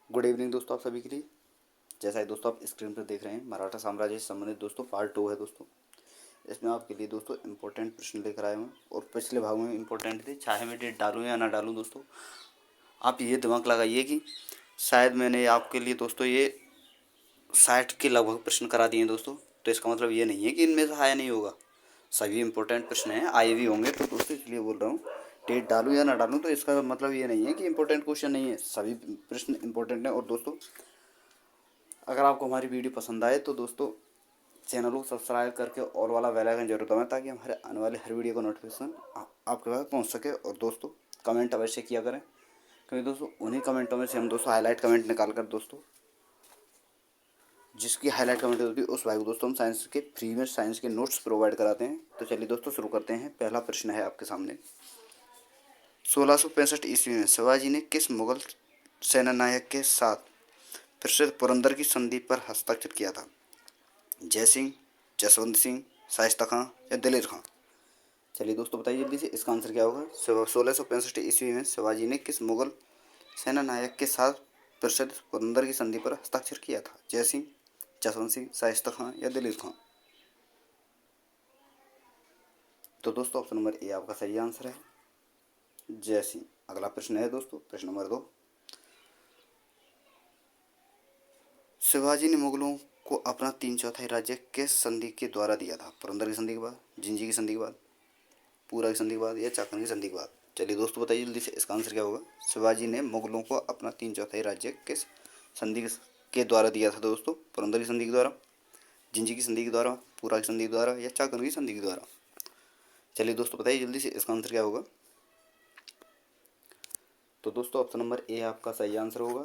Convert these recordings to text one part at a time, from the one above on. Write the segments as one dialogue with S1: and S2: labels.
S1: Good evening दोस्तों, आप सभी के लिए। जैसा है दोस्तों आप स्क्रीन पर देख रहे हैं, मराठा साम्राज्य से संबंधित दोस्तों पार्ट 2 है दोस्तों। इसमें आपके लिए दोस्तों इंपॉर्टेंट प्रश्न लेकर आए हैं और पिछले भाग में इंपॉर्टेंट थे, चाहे मैं डेट डालूँ या ना डालूँ दोस्तों। आप ये दिमाग लगाइए कि शायद मैंने आपके लिए दोस्तों ये 60 के लगभग प्रश्न करा दिए हैं दोस्तों। तो इसका मतलब ये नहीं है कि इनमें से आया नहीं होगा, सभी इंपॉर्टेंट प्रश्न हैं, आए भी होंगे। तो दोस्तों इसलिए बोल रहा हूँ, डेट डालूँ या ना डालूँ तो इसका मतलब ये नहीं है कि इंपॉर्टेंट क्वेश्चन नहीं है, सभी प्रश्न इंपॉर्टेंट हैं। और दोस्तों अगर आपको हमारी वीडियो पसंद आए तो दोस्तों चैनल को सब्सक्राइब करके और वाला बेल आइकन जरूर दबाएं, ताकि हमारे आने वाले हर वीडियो का नोटिफिकेशन आपके पास पहुंच सके। और दोस्तों कमेंट अवश्य किया करें, क्योंकि दोस्तों उन्हीं कमेंटों में से हम दोस्तों हाईलाइट कमेंट निकाल कर दोस्तों, जिसकी हाईलाइट कमेंट होती है उस भाई को दोस्तों हम साइंस के फ्री में साइंस के नोट्स प्रोवाइड कराते हैं। तो चलिए दोस्तों शुरू करते हैं। पहला प्रश्न है आपके सामने। 1665 ईस्वी में शिवाजी ने किस मुगल सेनानायक के साथ प्रसिद्ध पुरंदर की संधि पर हस्ताक्षर किया था? जय सिंह, जसवंत सिंह, शाइस्ता खां या दिलेर खां? चलिए दोस्तों बताइए जल्दी से, इसका आंसर क्या होगा? 1665 ईस्वी में शिवाजी ने किस मुगल सेना नायक के साथ प्रसिद्ध पुरंदर की संधि पर हस्ताक्षर किया था? जय सिंह, जसवंत सिंह, शाइस्ता खां या दिलेर खां? तो दोस्तों ऑप्शन नंबर ए आपका सही आंसर है, जय सिंह। अगला प्रश्न है दोस्तों, प्रश्न नंबर 2। शिवाजी ने मुगलों को अपना 3/4 राज्य किस संधि के द्वारा दिया था? पुरंदर की संधि के बाद, जिंजी की संधि के बाद, पूरा की संधि के बाद या चाकन की संधि के बाद? चलिए दोस्तों बताइए जल्दी से, इसका आंसर क्या होगा? शिवाजी ने मुगलों को अपना 3/4 राज्य किस संधि के द्वारा दिया था दोस्तों? पुरंदर की संधि के द्वारा, जिंजी की संधि के द्वारा, पूरा की संधि के द्वारा या चाकन की संधि के द्वारा? चलिए दोस्तों बताइए जल्दी से, इसका आंसर क्या होगा? तो दोस्तों ऑप्शन नंबर ए आपका सही आंसर होगा,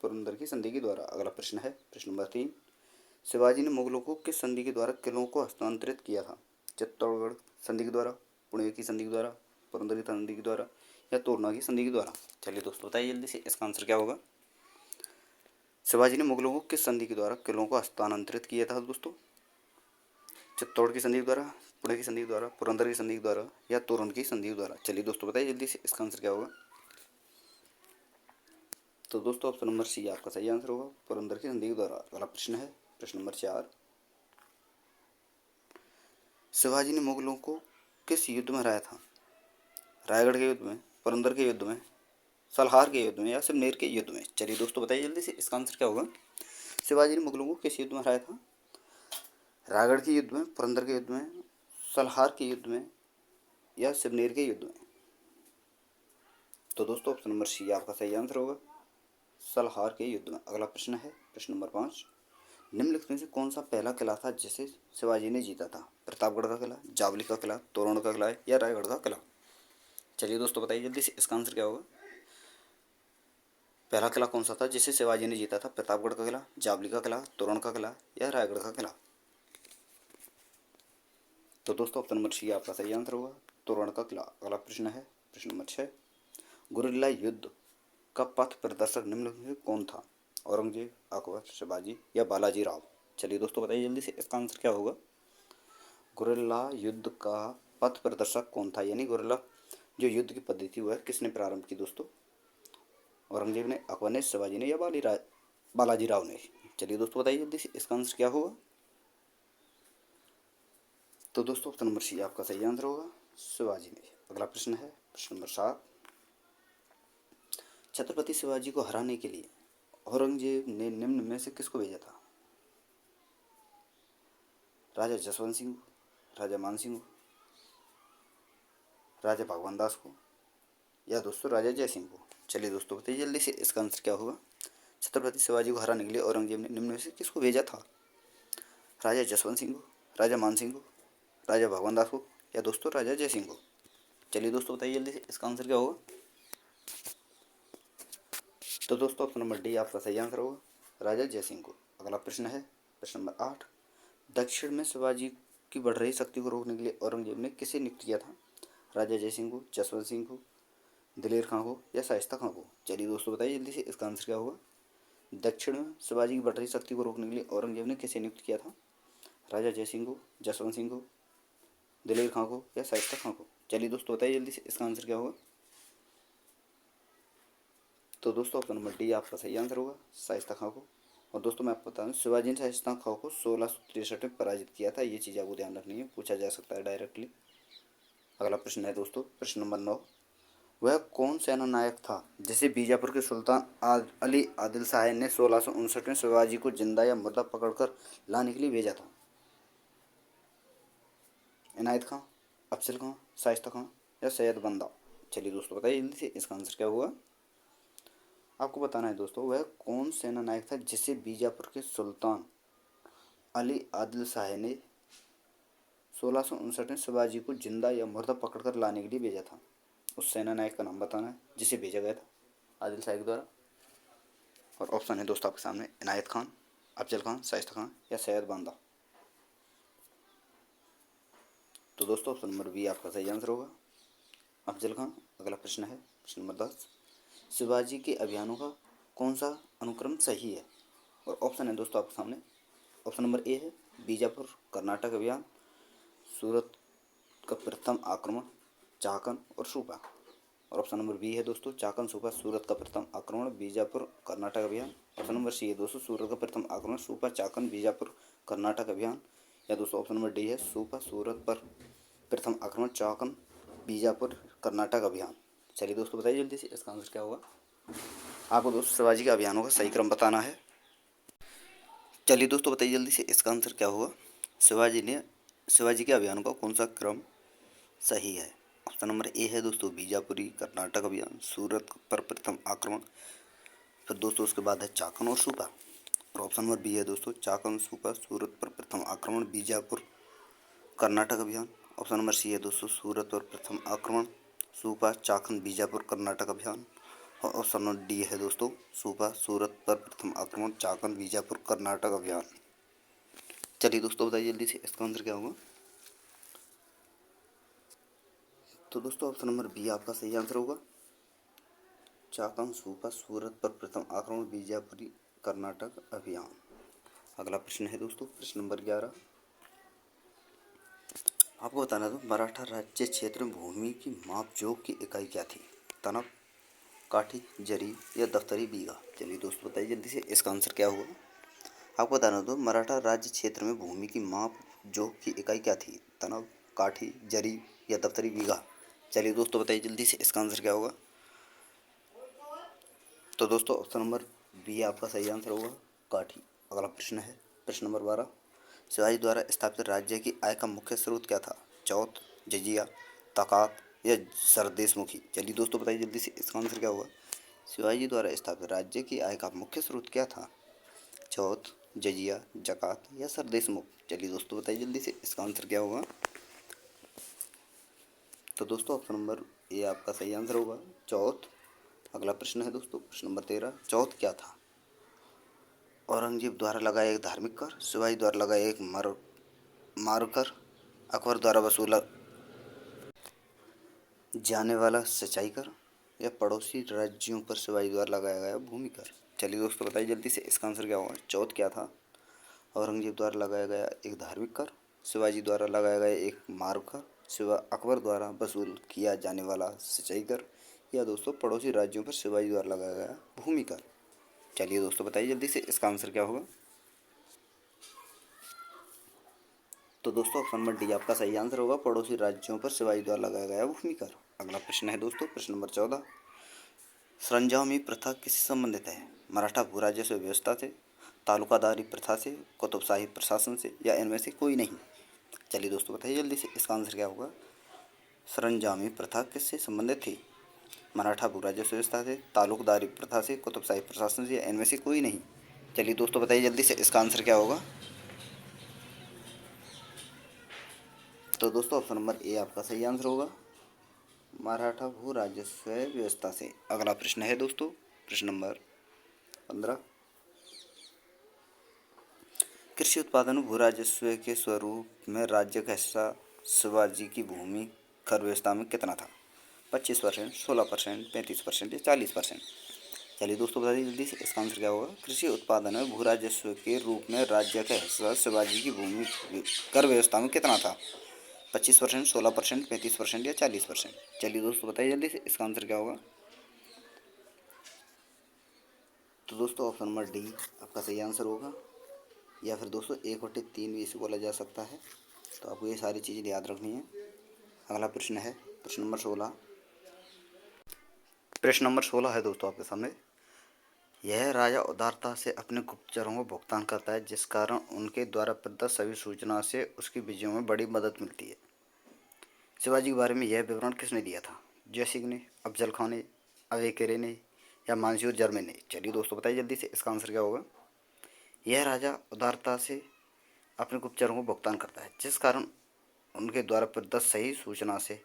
S1: पुरंदर की संधि के द्वारा। अगला प्रश्न है, प्रश्न नंबर 3। शिवाजी ने मुगलों को किस संधि के द्वारा किलों को हस्तांतरित किया था? चित्तौड़गढ़ संधि के द्वारा, पुणे की संधि के द्वारा, पुरंदर की संधि के द्वारा या तोरना की संधि के द्वारा? चलिए दोस्तों बताइए जल्दी से, इसका आंसर क्या होगा? शिवाजी ने मुगलों को किस संधि के द्वारा किलों को हस्तांतरित किया था दोस्तों? चित्तौड़ की संधि के द्वारा, पुणे की संधि के द्वारा, पुरंदर की संधि के द्वारा या तोरण की संधि के द्वारा? चलिए दोस्तों बताइए जल्दी से, इसका आंसर क्या होगा? तो दोस्तों ऑप्शन नंबर सी आपका सही आंसर होगा, पुरंदर की संधि के द्वारा। अगला प्रश्न है, प्रश्न नंबर 4। शिवाजी ने मुगलों को किस युद्ध में हराया था? रायगढ़ के युद्ध में, पुरंदर के युद्ध में, सलहार के युद्ध में या सिमनेर के युद्ध में? चलिए दोस्तों बताइए जल्दी से, इसका आंसर क्या होगा? शिवाजी ने मुगलों को किस युद्ध में हराया था? रायगढ़ के युद्ध में, पुरंदर के युद्ध में, सलहार के युद्ध में या सिमनेर के युद्ध में? तो दोस्तों ऑप्शन नंबर सी आपका सही आंसर होगा, सलहार के युद्ध में। अगला प्रश्न है, प्रश्न नंबर 5। निम्नलिखित में से कौन सा पहला किला था जिसे शिवाजी ने जीता था? प्रतापगढ़ का किला, जावली का किला, तोरण का किला या रायगढ़ का किला? चलिए दोस्तों बताइए जल्दी से, इसका आंसर क्या होगा? पहला किला कौन सा था जिसे शिवाजी ने जीता था? प्रतापगढ़ का किला, जावली का किला, तोरण का किला या रायगढ़ का किला? तो दोस्तों ऑप्शन नंबर सी आपका सही आंसर होगा, तोरण का किला। अगला प्रश्न है, प्रश्न नंबर 6। गुरिल्ला युद्ध का पथ प्रदर्शक निम्नलिखित में कौन था? औरंगजेब, अकबर, शिवाजी या बालाजी राव? चलिए दोस्तों बताइए जल्दी से, इसका आंसर क्या होगा? गुरिल्ला युद्ध का पथ प्रदर्शक कौन था, यानी गुरिल्ला जो युद्ध की पद्धति वह किसने प्रारंभ की दोस्तों? औरंगजेब ने, अकबर ने, शिवाजी ने या बालाजी राव ने? चलिए दोस्तों बताइए जल्दी से, इसका आंसर क्या होगा? तो दोस्तों ऑप्शन नंबर सी आपका सही आंसर होगा, शिवाजी ने। अगला प्रश्न है, प्रश्न नंबर 7। छत्रपति शिवाजी को हराने के लिए औरंगजेब ने निम्न में से किसको भेजा था? राजा जसवंत सिंह, राजा मान सिंह, राजा भगवान दास को या दोस्तों राजा जय सिंह को? चलिए दोस्तों बताइए जल्दी से, इसका आंसर क्या होगा? छत्रपति शिवाजी को हराने के लिए औरंगजेब ने निम्न में से किसको भेजा था? राजा जसवंत सिंह को, राजा मान सिंह को, राजा भगवान दास को या दोस्तों राजा जय सिंह को? चलिए दोस्तों बताइए जल्दी से, इसका आंसर क्या होगा? तो दोस्तों ऑप्शन नंबर डी आपका सही आंसर होगा, राजा जय सिंह को। अगला प्रश्न है, प्रश्न नंबर 8। दक्षिण में शिवाजी की बढ़ रही शक्ति को रोकने के लिए औरंगजेब ने किसे नियुक्त किया था? राजा जय सिंह को, जसवंत सिंह को, दिलेर खां को या शाइस्ता खां को? चलिए दोस्तों बताइए जल्दी से, इसका आंसर क्या होगा? दक्षिण में शिवाजी की बढ़ रही शक्ति को रोकने के लिए औरंगजेब ने किसे नियुक्त किया था? राजा जय सिंह को, जसवंत सिंह को, दिलेर खां को या शाइस्ता खां को? चलिए दोस्तों बताइए जल्दी से, इसका आंसर क्या होगा? तो दोस्तों ऑप्शन नंबर डी आपका सही आंसर होगा, शाइस्ता खां को। और दोस्तों मैं आपको बता दूं, शिवाजी ने शाइस्ता खां को 1663 में पराजित किया था। ये चीज़ आपको ध्यान रखनी है, पूछा जा सकता है डायरेक्टली। अगला प्रश्न है दोस्तों, प्रश्न नंबर 9। वह कौन सेना नायक था जिसे बीजापुर के सुल्तान अली आदिल शाह ने 1659 में शिवाजी को जिंदा या मुर्दा पकड़कर लाने के लिए भेजा था? इनायत खां, अफजल खां, शाइस्ता खां या सैयद बंदा? चलिए दोस्तों बताइए जल्दी से, इसका आंसर क्या हुआ? आपको बताना है दोस्तों, वह कौन सेना नायक था जिसे बीजापुर के सुल्तान अली आदिल शाह ने 1659 में शिवाजी को जिंदा या मुर्दा पकड़कर लाने के लिए भेजा था। उस सेना नायक का नाम बताना है जिसे भेजा गया था आदिल शाह के द्वारा। और ऑप्शन है दोस्तों आपके सामने, इनायत खान, अफजल खान, शाइस्ता खान या सैयद बंदा। तो दोस्तों ऑप्शन नंबर बी आपका सही आंसर होगा, अफजल खान। अगला प्रश्न है प्रश्न नंबर 10। शिवाजी के अभियानों का कौन सा अनुक्रम सही है? और ऑप्शन है दोस्तों आपके सामने, ऑप्शन नंबर ए है बीजापुर कर्नाटक अभियान, सूरत का प्रथम आक्रमण, चाकन और सूपा। और ऑप्शन नंबर बी है दोस्तों चाकन सूपा सूरत का प्रथम आक्रमण बीजापुर कर्नाटक अभियान। ऑप्शन नंबर सी है दोस्तों सूरत का प्रथम आक्रमण सूपा चाकन बीजापुर कर्नाटक अभियान। या दोस्तों ऑप्शन नंबर डी है सूपा सूरत पर प्रथम आक्रमण चाकन बीजापुर कर्नाटक अभियान। चलिए दोस्तों बताइए जल्दी से, इसका आंसर क्या होगा? आपको दोस्तों शिवाजी के अभियानों का सही क्रम बताना है। चलिए दोस्तों बताइए जल्दी से, इसका आंसर क्या होगा? शिवाजी के अभियानों का कौन सा क्रम सही है? ऑप्शन नंबर ए है दोस्तों बीजापुरी कर्नाटक अभियान, सूरत पर प्रथम आक्रमण, फिर दोस्तों उसके बाद है चाकन और सूपा। और ऑप्शन नंबर बी है दोस्तों चाकन सूपा सूरत पर प्रथम आक्रमण बीजापुर कर्नाटक अभियान। ऑप्शन नंबर सी है दोस्तों सूरत पर प्रथम आक्रमण सूपा चाकन बीजापुर कर्नाटक अभियान। और ऑप्शन नंबर डी है दोस्तों सूपा सूरत पर प्रथम आक्रमण चाकन बीजापुर कर्नाटक अभियान। चलिए दोस्तों बताइए जल्दी से, इसका आंसर क्या होगा? तो दोस्तों ऑप्शन नंबर बी आपका सही आंसर होगा, चाकन सूपा सूरत पर प्रथम आक्रमण बीजापुरी कर्नाटक अभियान। अगला प्रश्न है दोस्तों प्रश्न नंबर 11। आपको बताना था मराठा राज्य क्षेत्र में भूमि की माप जोख की इकाई क्या थी? तनक, काठी, जरी या दफ्तरी बीघा? चलिए दोस्तों बताइए जल्दी से, इसका आंसर क्या होगा? आपको बताना तो मराठा राज्य क्षेत्र में भूमि की माप जोख की इकाई क्या थी? तनक, काठी, जरी या दफ्तरी बीघा? चलिए दोस्तों बताइए जल्दी से, इसका आंसर क्या होगा? तो दोस्तों ऑप्शन नंबर बी आपका सही आंसर होगा, काठी। अगला प्रश्न है प्रश्न नंबर 12। शिवाजी द्वारा स्थापित राज्य की आय का मुख्य स्रोत क्या था? चौथ, जजिया, ताकात या सरदेशमुखी? चलिए दोस्तों बताइए जल्दी से, इसका आंसर क्या होगा? शिवाजी द्वारा स्थापित राज्य की आय का मुख्य स्रोत क्या था? चौथ, जजिया, जकात या सरदेशमुख? चलिए दोस्तों बताइए जल्दी से, इसका आंसर क्या होगा? तो दोस्तों ऑप्शन नंबर ए आपका सही आंसर होगा, चौथ। अगला प्रश्न है दोस्तों प्रश्न नंबर 13। चौथ क्या था? औरंगजेब द्वारा लगाया एक धार्मिक कर, शिवाजी द्वारा लगाया एक मारकर, अकबर द्वारा वसूला जाने वाला सिंचाई कर या पड़ोसी राज्यों पर शिवाजी द्वारा लगाया गया भूमि कर? चलिए दोस्तों बताइए जल्दी से, इसका आंसर क्या होगा? चौथ क्या था? औरंगजेब द्वारा लगाया गया एक धार्मिक कर, शिवाजी द्वारा लगाया गया एक मार्ग कर, अकबर द्वारा वसूल किया जाने वाला सिंचाई कर या दोस्तों पड़ोसी राज्यों पर शिवाजी द्वारा लगाया गया भूमि कर? चलिए दोस्तों बताइए जल्दी से, इसका आंसर क्या होगा? तो दोस्तों ऑप्शन नंबर डी आपका सही आंसर होगा, पड़ोसी राज्यों पर शिवाजी द्वारा लगाया गया भूमि कर। अगला प्रश्न है दोस्तों प्रश्न नंबर 14। सरंजामी प्रथा किससे संबंधित है? मराठा भू राजस्व व्यवस्था से, तालुकादारी प्रथा से, कुतुबशाही प्रशासन से या इनमें से कोई नहीं? चलिए दोस्तों बताइए जल्दी से, इसका आंसर क्या होगा? सरंजामी प्रथा किससे संबंधित थी? मराठा भू राजस्व व्यवस्था से, तालुकदारी प्रथा से, कुतुबशाही प्रशासन से या इनमें से कोई नहीं? चलिए दोस्तों बताइए जल्दी से, इसका आंसर क्या होगा? तो दोस्तों ऑप्शन नंबर ए आपका सही आंसर होगा, मराठा भू राजस्व व्यवस्था से। अगला प्रश्न है दोस्तों प्रश्न नंबर 15। कृषि उत्पादन भू राजस्व के स्वरूप में राज्य का हिस्सा शिवाजी की भूमि कर व्यवस्था में कितना था? 25%, 16%, 35% या 40%? चलिए दोस्तों बता दीजिए जल्दी से, इसका आंसर क्या होगा? कृषि उत्पादन में भू राजस्व के रूप में राज्य का हिस्सा शिवाजी की भूमि कर व्यवस्था में कितना था? 25%, 16%, 35% या 40%? चलिए दोस्तों बताइए जल्दी से, इसका आंसर क्या होगा? तो दोस्तों ऑप्शन नंबर डी आपका सही आंसर होगा, या फिर दोस्तों 1/3 भी इसे बोला जा सकता है। तो आपको ये सारी चीज़ें याद रखनी है। अगला प्रश्न है प्रश्न नंबर 16। प्रश्न नंबर 16 है दोस्तों आपके सामने। यह राजा उदारता से अपने गुप्तचरों को भुगतान करता है, जिस कारण उनके द्वारा प्रदत्त सभी सूचना से उसकी विजयों में बड़ी मदद मिलती है। शिवाजी के बारे में यह विवरण किसने दिया था? जय सिंह ने, अफजल खान ने, अवेकेरे ने, या मानसूर जर्मन ने? चलिए दोस्तों बताइए जल्दी से, इसका आंसर क्या होगा? यह राजा उदारता से अपने गुप्तचरों को भुगतान करता है, जिस कारण उनके द्वारा प्रदत्त सही सूचना से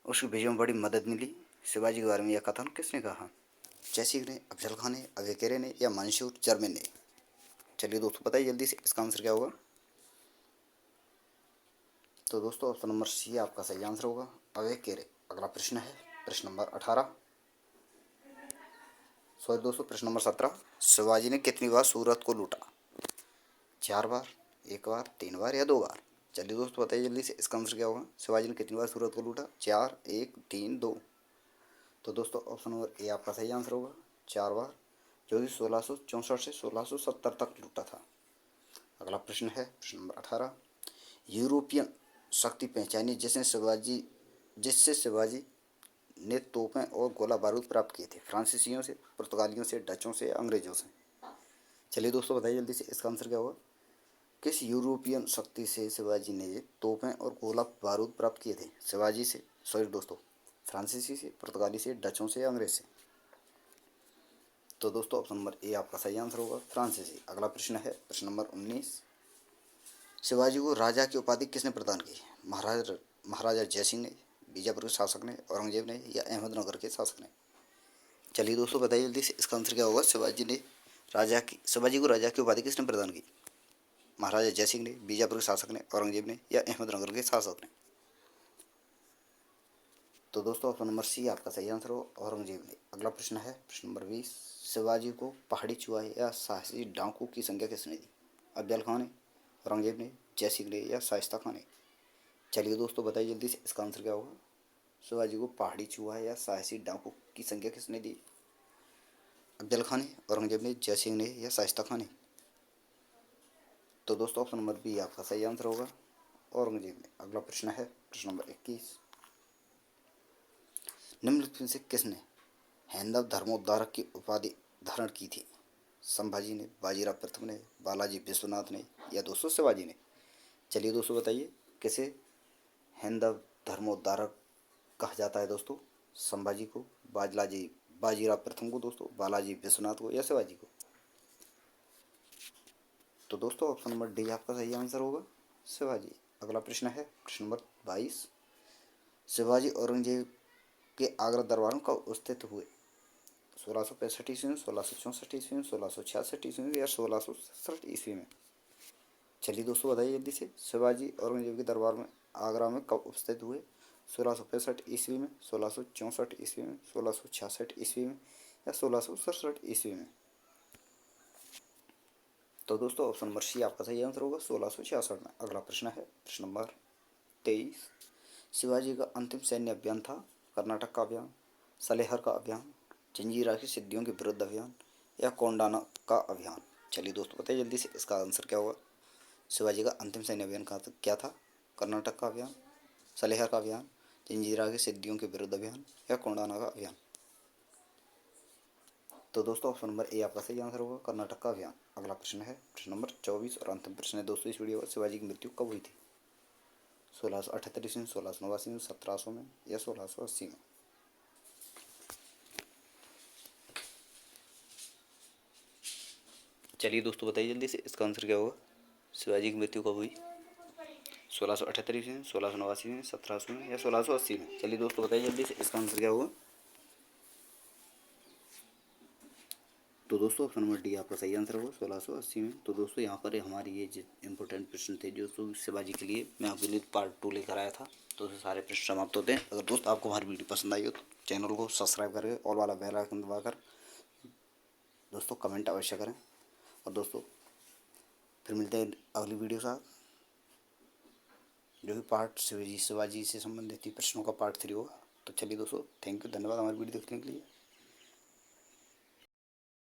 S1: उसकी विजयों में बड़ी मदद मिली। शिवाजी के बारे में यह कथन किसने कहा? जय सिंह ने, अफजल खान ने, अवेकेरे ने, या मंसूर जर्मन ने? चलिए दोस्तों बताइए जल्दी से, इसका आंसर क्या होगा? तो दोस्तों ऑप्शन नंबर सी आपका सही आंसर होगा, अवेकेरे। अगला प्रश्न है प्रश्न नंबर 18। सॉरी दोस्तों, प्रश्न नंबर 17। शिवाजी ने कितनी बार सूरत को लूटा? 4 बार, 1 बार, 3 बार, या 2 बार? चलिए दोस्तों बताइए जल्दी से, इसका आंसर क्या होगा? शिवाजी ने कितनी बार सूरत को लूटा? 4, 1, 3, 2? तो दोस्तों ऑप्शन नंबर ए आपका सही आंसर होगा, 4 बार, जो कि 1664 से 1670 तक लूटा था। अगला प्रश्न है प्रश्न नंबर 18। यूरोपियन शक्ति पहचानी जिससे शिवाजी ने तोपें और गोला बारूद प्राप्त किए थे? फ्रांसीसियों से, पुर्तगालियों से, डचों से, अंग्रेजों से? चलिए दोस्तों बताइए जल्दी से, इसका आंसर क्या होगा? किस यूरोपियन शक्ति से शिवाजी ने तोपें और गोला बारूद प्राप्त किए थे? शिवाजी से, सॉरी दोस्तों, फ्रांसीसी से, पुर्तगाली से, डचों से, अंग्रेज से? तो दोस्तों ऑप्शन नंबर ए आपका सही आंसर होगा, फ्रांसीसी। अगला प्रश्न है प्रश्न नंबर 19। शिवाजी को राजा की उपाधि किसने प्रदान की? महाराजा जयसिंह ने, बीजापुर के शासक ने, औरंगजेब ने, या अहमदनगर के शासक ने? चलिए दोस्तों बताइए जल्दी से, इसका आंसर क्या होगा? शिवाजी को राजा की उपाधि किसने प्रदान की? महाराजा जयसिंह ने, बीजापुर के शासक ने, औरंगजेब ने, या अहमदनगर के शासक ने? तो दोस्तों ऑप्शन नंबर सी आपका सही आंसर हो, औरंगजेब ने। अगला प्रश्न है प्रश्न नंबर 20। शिवाजी को पहाड़ी चुहाई या साहसी डाकू की संज्ञा किसने दी? अफजल खान ने, औरंगजेब ने, जय सिंह ने, या शाइस्ता खान ने? चलिए दोस्तों बताइए जल्दी से, इसका आंसर क्या होगा? शिवाजी को पहाड़ी चूहा या साहसी डाकू की संज्ञा किसने दी? अफजल खान ने, औरंगजेब ने, जय सिंह ने, या शाइस्ता खान ने? तो दोस्तों ऑप्शन नंबर बी आपका सही आंसर होगा, औरंगजेब ने। अगला प्रश्न है प्रश्न नंबर 21। निम्नलिखित में से किसने हैंदव धर्मोद्धारक की उपाधि धारण की थी? संभाजी ने, बाजीराव प्रथम ने, बालाजी विश्वनाथ ने, या दोस्तों शिवाजी ने? चलिए दोस्तों बताइए, किसे हैंदव धर्मोद्धारक कहा जाता है दोस्तों? संभाजी को, बाजीराव प्रथम को दोस्तों, बालाजी विश्वनाथ को, या शिवाजी को? तो दोस्तों ऑप्शन नंबर डी आपका सही आंसर होगा, शिवाजी। अगला प्रश्न है प्रश्न नंबर 22। शिवाजी औरंगजेब के आगरा दरबार में कब स्थित हुए? 1665 ईस्वी में, 1664 ईस्वी में, 1666 ईस्वी में, या 1667 ईस्वी में? चलिए दोस्तों बताइए जल्दी से, शिवाजी औरंगजेब के दरबार में आगरा में कब उपस्थित हुए? 1665 ईस्वी में, 1664 ईस्वी में, 1666 ईस्वी में, या 1667 ईस्वी में? तो दोस्तों ऑप्शन नंबर सी आपका सही आंसर होगा, 1666 में। अगला प्रश्न है प्रश्न नंबर 23। शिवाजी का अंतिम सैन्य अभियान था कर्नाटक का अभियान, सलेहर का अभियान, जंजीरा की सिद्धियों के विरुद्ध अभियान, या कोंडाना का अभियान? चलिए दोस्तों बताइए जल्दी से, इसका आंसर क्या होगा? शिवाजी का अंतिम सैन्य अभियान क्या था? कर्नाटक का अभियान, सलेहर का अभियान, जंजीरा की सिद्धियों के विरुद्ध अभियान, या कोंडाना का अभियान? तो दोस्तों ऑप्शन नंबर ए आपका सही आंसर होगा, कर्नाटक का अभियान। अगला प्रश्न है प्रश्न नंबर 24 और अंतिम प्रश्न है दोस्तों इस वीडियो का। शिवाजी की मृत्यु कब हुई थी? 1678 ईस्वी में, 1689 में, 1700 में, या 1680 में? चलिए दोस्तों बताइए जल्दी से, इसका आंसर क्या होगा? शिवाजी की मृत्यु कब हुई? 1678 ईस्वी में, 1689 में, 1700 में, या 1680 में? चलिए दोस्तों बताइए जल्दी से, इसका आंसर क्या होगा? तो दोस्तों ऑप्शन नंबर डी आपका सही आंसर होगा, 1680 में। तो दोस्तों यहाँ पर हमारी ये इंपॉर्टेंट प्रश्न थे जो शिवाजी के लिए मैं आपके लिए पार्ट 2 लेकर आया था। तो सारे प्रश्न समाप्त होते हैं। अगर दोस्त आपको हमारी वीडियो पसंद आई हो तो चैनल को सब्सक्राइब करके ऑल वाला बेल आइकन दबाकर दोस्तों कमेंट अवश्य करें। और दोस्तों फिर मिलते हैं अगली वीडियो के साथ, जो कि पार्ट शिवाजी से संबंधित प्रश्नों का पार्ट 3 होगा। तो चलिए दोस्तों, थैंक यू, धन्यवाद हमारी वीडियो देखने के लिए।